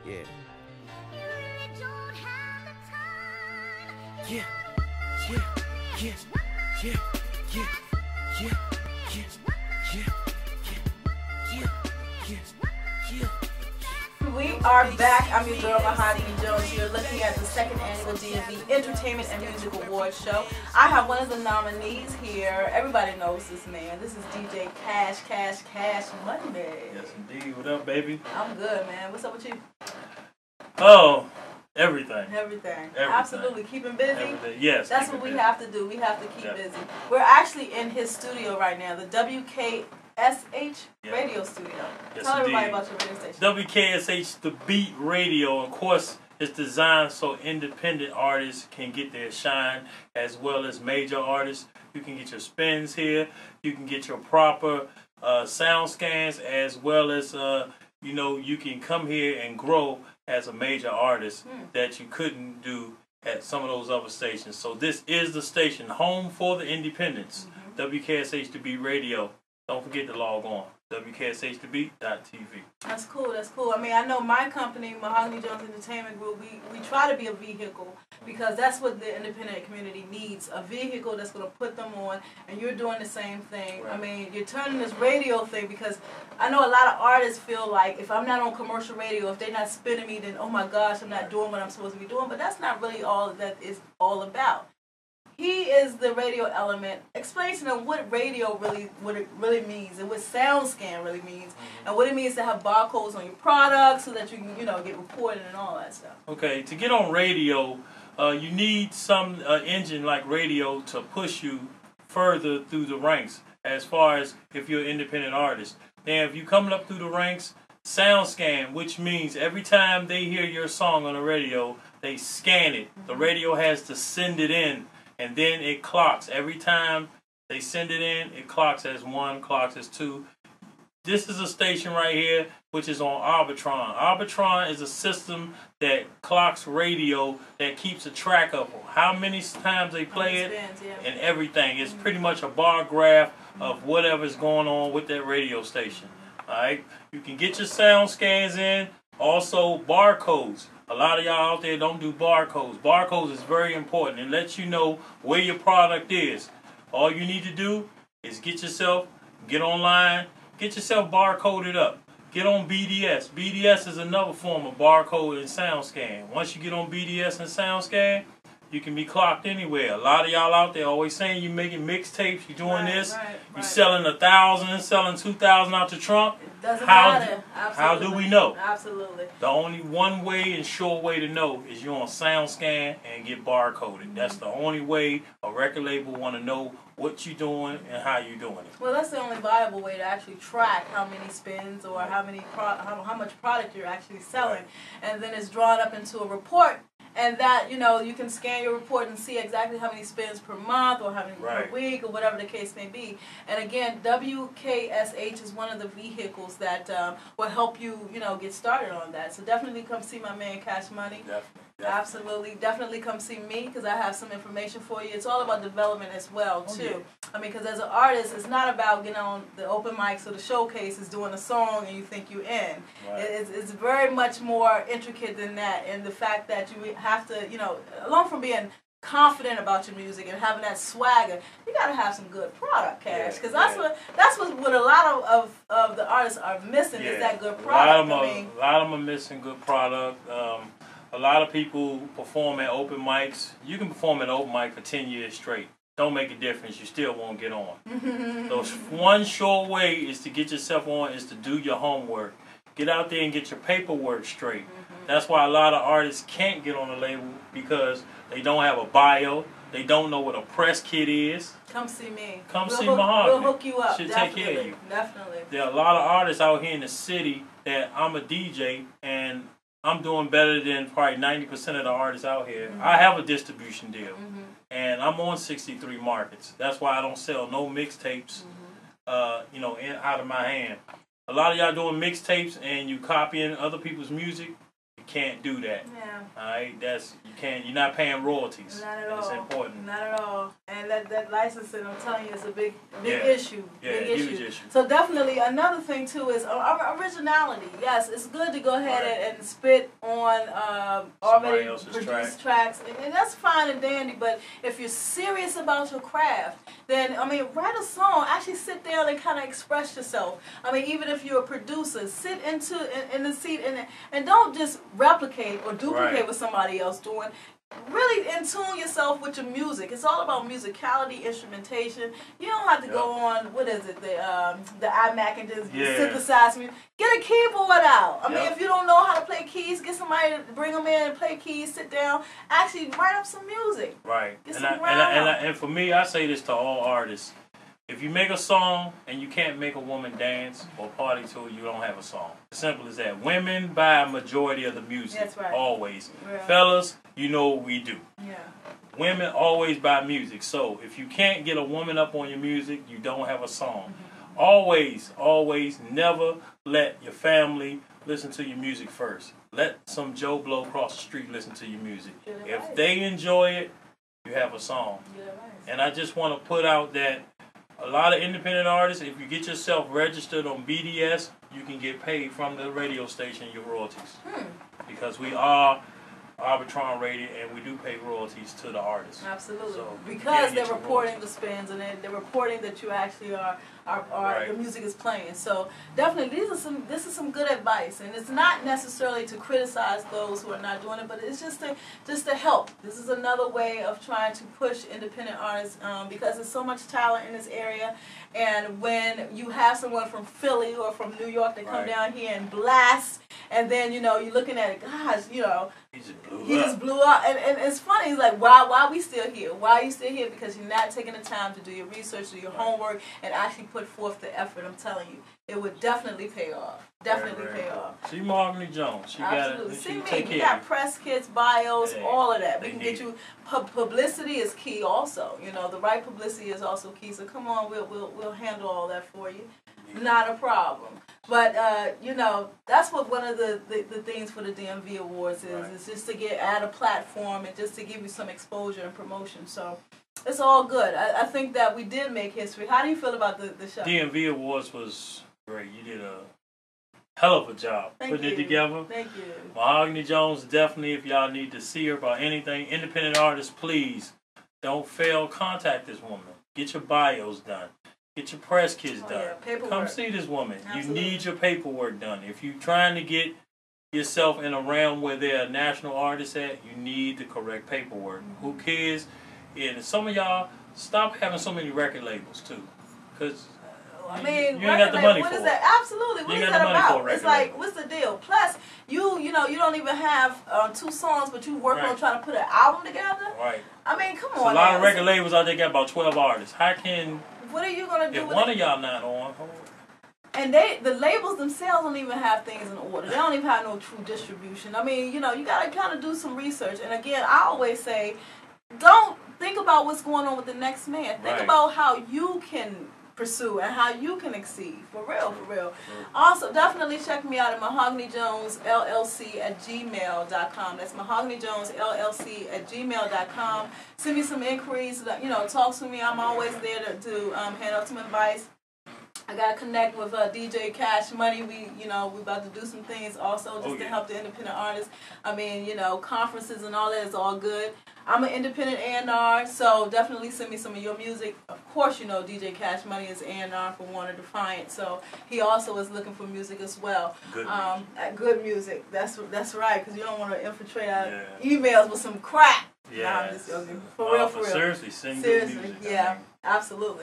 Yeah. Yeah, yeah, yeah, yeah, yeah, yeah, yeah, yeah, yeah, yeah, yeah. We are back. I'm your girl, Mahogany Jones. You're looking at the second annual DMV Entertainment and Music Awards show. I have one of the nominees here. Everybody knows this man. This is DJ Cashmoney. Yes, indeed. What up, baby? I'm good, man. What's up with you? Oh, everything. Everything. Absolutely. Keeping busy? Everything. Yes. That's what we have to do. We have to keep busy. We're actually in his studio right now, the WKSH radio studio. Yes, Tell everybody indeed. about your radio station. WKSH, the Beat Radio. Of course, it's designed so independent artists can get their shine, as well as major artists. You can get your spins here. You can get your proper sound scans, as well as you can come here and grow as a major artist that you couldn't do at some of those other stations. So this is the station, home for the independents. WKSH The Beat Radio. Don't forget to log on. WKSH2Beat.tv. That's cool. That's cool. I mean, I know my company, Mahogany Jones Entertainment Group, we try to be a vehicle because that's what the independent community needs, a vehicle that's going to put them on, and you're doing the same thing. Right. I mean, you're turning this radio thing because I know a lot of artists feel like if I'm not on commercial radio, if they're not spinning me, then oh my gosh, I'm not doing what I'm supposed to be doing. But that's not really all that is all about. He is the radio element. Explain to them what radio what it really means and what sound scan really means and what it means to have barcodes on your products so that you can, get reported and all that stuff. Okay, to get on radio, you need some engine like radio to push you further through the ranks as far as if you're an independent artist. Then if you're coming up through the ranks, sound scan, which means every time they hear your song on the radio, they scan it. The radio has to send it in. And then it clocks. Every time they send it in, it clocks as 1, clocks as 2. This is a station right here, which is on Arbitron. Arbitron is a system that clocks radio that keeps a track of how many times they play it and everything. It's pretty much a bar graph of whatever's going on with that radio station. All right? You can get your sound scans in. Also, barcodes. A lot of y'all out there don't do barcodes. Barcodes is very important. It lets you know where your product is. All you need to do is get online, get yourself barcoded up. Get on BDS. BDS is another form of barcode and sound scan. Once you get on BDS and sound scan, you can be clocked anywhere. A lot of y'all out there always saying you're making mixtapes, you're doing this, you're selling 1,000, selling 2,000 out the trunk. It doesn't matter. How do we know? Absolutely. The only one way and sure way to know is you're on SoundScan and get barcoded. That's the only way a record label want to know what you're doing and how you're doing it. Well, that's the only viable way to actually track how many spins or how much product you're actually selling, and then it's drawn up into a report. And that, you can scan your report and see exactly how many spins per month or how many per week or whatever the case may be. And again, WKSH is one of the vehicles that will help you, get started on that. So definitely come see my man Cashmoney. Definitely. Absolutely. Definitely come see me because I have some information for you. It's all about development as well, too. I mean, because as an artist, it's not about getting on the open mics or the showcases doing a song and you think you're in. It's very much more intricate than that. And the fact that you have to, along from being confident about your music and having that swagger, you got to have some good product, Cash. Because that's what a lot of the artists are missing is that good product. A lot of them are missing good product. A lot of people perform at open mics. You can perform at an open mic for 10 years straight. Don't make a difference. You still won't get on. So one sure way is to get yourself on is to do your homework. Get out there and get your paperwork straight. That's why a lot of artists can't get on a label because they don't have a bio. They don't know what a press kit is. Come see me. Come see Mahogany. We'll hook you up. She'll take care of you. Definitely. There are a lot of artists out here in the city that I'm a DJ and I'm doing better than probably 90% of the artists out here. I have a distribution deal, and I'm on 63 markets. That's why I don't sell no mixtapes, out of my hand. A lot of y'all doing mixtapes and you copying other people's music. You can't do that. Yeah. All right, you're not paying royalties. Not at and all. It's important. Not at all. And that licensing, I'm telling you, is a big Yeah. issue. Yeah, big huge issue. So definitely another thing too is originality. Yes, it's good to go ahead and spit on already produced tracks, and that's fine and dandy. But if you're serious about your craft, then I mean, write a song. Actually, sit down and kind of express yourself. I mean, even if you're a producer, sit in the seat and don't just replicate or duplicate what somebody else doing. Really in tune yourself with your music. It's all about musicality, instrumentation. You don't have to go on, what is it, the iMac and just synthesize music. Get a keyboard out. I mean, if you don't know how to play keys, get somebody to bring them in and play keys, sit down, actually write up some music. Right. Get And for me, I say this to all artists. If you make a song and you can't make a woman dance or party to it, you don't have a song. As simple as that. Women buy a majority of the music. That's right. Always. Yeah. Fellas, you know what we do. Yeah. Women always buy music. So if you can't get a woman up on your music, you don't have a song. Always, always never let your family listen to your music first. Let some Joe Blow across the street listen to your music. If they enjoy it, you have a song. And I just want to put out that a lot of independent artists, if you get yourself registered on BDS, you can get paid from the radio station your royalties. Because we are Arbitron rated and we do pay royalties to the artists. Absolutely. So because they're reporting the spins and they're reporting that you actually are your music is playing. So definitely this is some good advice, and it's not necessarily to criticize those who are not doing it, but it's just to help. This is another way of trying to push independent artists because there's so much talent in this area, and when you have someone from Philly or from New York that come down here and blast, and then you're looking at it, gosh, he just blew up, and it's funny. It's like, why are we still here? Why are you still here? Because you're not taking the time to do your research, do your homework, and actually put forth the effort. I'm telling you, it would definitely pay off. Definitely pay off. See Mahogany Jones. She Absolutely. See me. You got press kits, bios, all of that. We can get you. Publicity is key, also. The right publicity is also key. So come on, we'll handle all that for you. Not a problem. But that's what one of the things for the DMV Awards is. It's just to add a platform and just to give you some exposure and promotion. So it's all good. I think that we did make history. How do you feel about the show? DMV Awards was great. You did a hell of a job putting it together. Thank you. Mahogany Jones, definitely, if y'all need to see her about anything, independent artists, please don't fail. Contact this woman. Get your bios done. Get your press kits done. Come see this woman. Absolutely. You need your paperwork done. If you're trying to get yourself in a realm where there are national artists at, you need the correct paperwork. Who cares? And some of y'all, stop having so many record labels, too. Because I mean, you ain't got the money for it. What is that? Absolutely. What is that about? It's like, what's the deal? Plus, you don't even have 2 songs, but you working on trying to put an album together. Right. I mean, come on. So a lot of record labels out there got about 12 artists. How can... What are you gonna do? If one of y'all not on, and the labels themselves don't even have things in order. They don't even have no true distribution. I mean, you gotta kind of do some research. And again, I always say, don't think about what's going on with the next man. Think about how you can pursue and how you can exceed. For real, for real. Also, definitely check me out at mahoganyjonesllc@gmail.com. That's mahoganyjonesllc@gmail.com. Send me some inquiries. Talk to me. I'm always there to hand out some advice. I gotta connect with DJ Cashmoney. We about to do some things also just to help the independent artists. I mean, conferences and all that is all good. I'm an independent A&R, so definitely send me some of your music. Of course, DJ Cashmoney is A&R for Warner Defiant, so he also is looking for music as well. Good music. That's right, because you don't want to infiltrate our emails with some crap. Yeah. Nah, I'm just joking. For real. Seriously, sing good music. Yeah, absolutely.